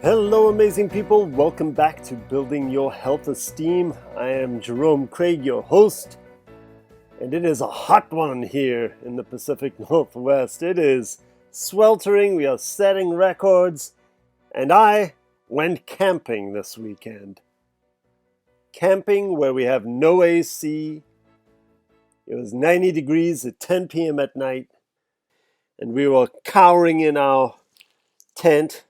Hello, amazing people. Welcome back to Building Your Health Esteem. I am Jerome Craig, your host, and it is a hot one here in the Pacific Northwest. It is sweltering. We are setting records, and I went camping this weekend. Camping where we have no AC. It was 90 degrees at 10 p.m. at night, and we were cowering in our tent.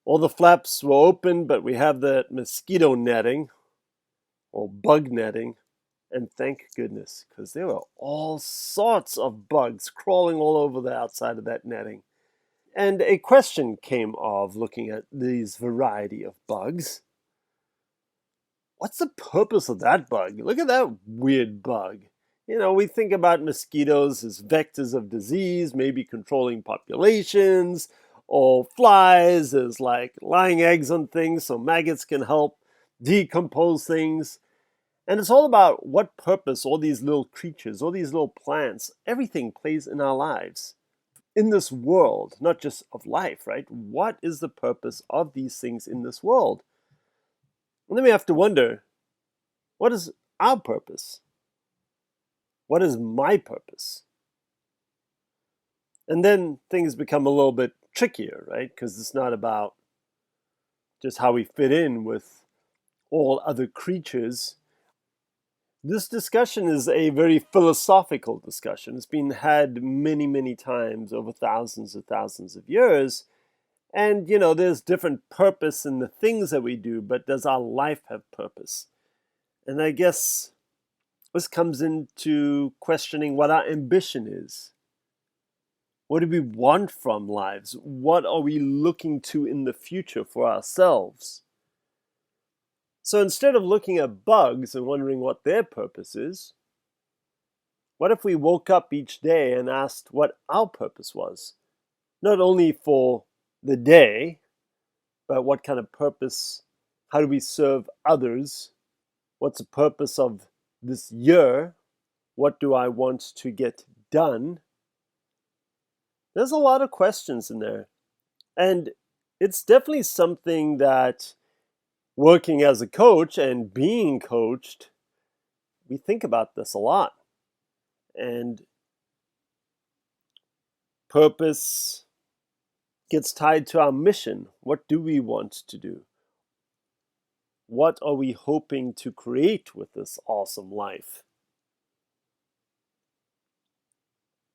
All the flaps were open, but we have that mosquito netting or bug netting. And thank goodness, because there were all sorts of bugs crawling all over the outside of that netting. And a question came of looking at these variety of bugs. What's the purpose of that bug? Look at that weird bug. You know, we think about mosquitoes as vectors of disease, maybe controlling populations, or flies as like laying eggs on things so maggots can help decompose things. And it's all about what purpose all these little creatures, all these little plants, everything plays in our lives. In this world, not just of life, right? What is the purpose of these things in this world? And then we have to wonder, what is our purpose? What is my purpose? And then things become a little bit trickier, right? Because it's not about just how we fit in with all other creatures. This discussion is a very philosophical discussion. It's been had many, many times over thousands of years. And, you know, there's different purpose in the things that we do, but does our life have purpose? And I guess this comes into questioning what our ambition is. What do we want from lives? What are we looking to in the future for ourselves? So instead of looking at bugs and wondering what their purpose is, what if we woke up each day and asked what our purpose was? Not only for the day, but what kind of purpose, how do we serve others? What's the purpose of this year? What do I want to get done? There's a lot of questions in there. And it's definitely something that working as a coach and being coached, we think about this a lot. And purpose gets tied to our mission. What do we want to do? What are we hoping to create with this awesome life?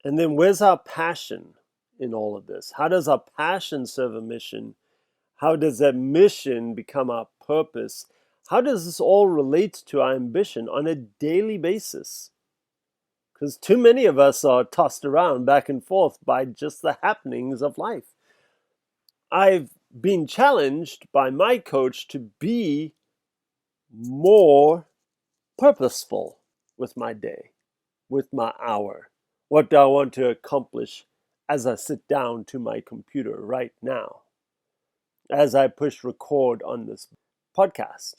And then where's our passion in all of this? How does our passion serve a mission? How does that mission become our purpose? How does this all relate to our ambition on a daily basis? Because too many of us are tossed around back and forth by just the happenings of life. I've been challenged by my coach to be more purposeful with my day, with my hour. What do I want to accomplish as I sit down to my computer right now, as I push record on this podcast?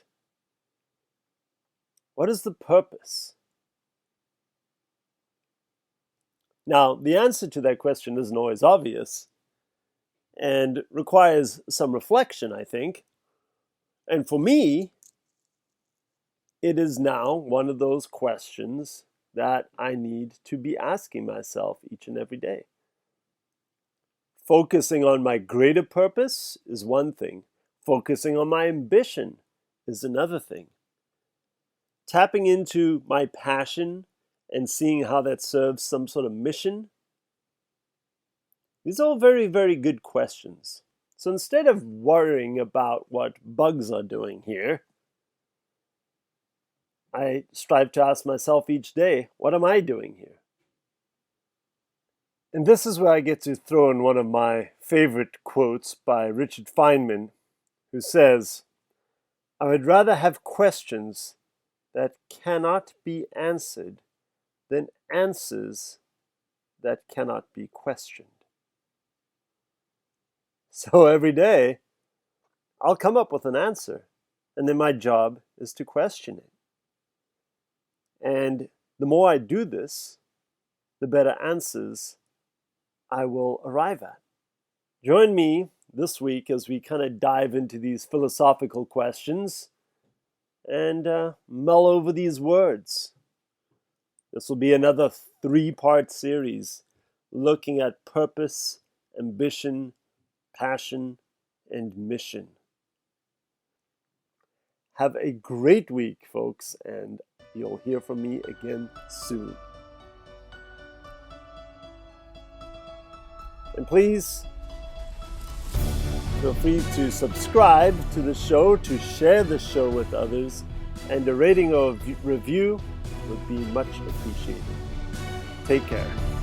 What is the purpose? Now, the answer to that question isn't always obvious and requires some reflection, I think. And for me, it is now one of those questions that I need to be asking myself each and every day. Focusing on my greater purpose is one thing. Focusing on my ambition is another thing. Tapping into my passion and seeing how that serves some sort of mission. These are all very, very good questions. So instead of worrying about what bugs are doing here, I strive to ask myself each day, what am I doing here? And this is where I get to throw in one of my favorite quotes by Richard Feynman, who says, I would rather have questions that cannot be answered than answers that cannot be questioned. So every day, I'll come up with an answer, and then my job is to question it. And the more I do this, the better answers I will arrive at. Join me this week as we kind of dive into these philosophical questions and mull over these words. This will be another 3-part series looking at purpose, ambition, passion, and mission. Have a great week, folks, and you'll hear from me again soon. And please feel free to subscribe to the show, to share the show with others, and a rating or review would be much appreciated. Take care.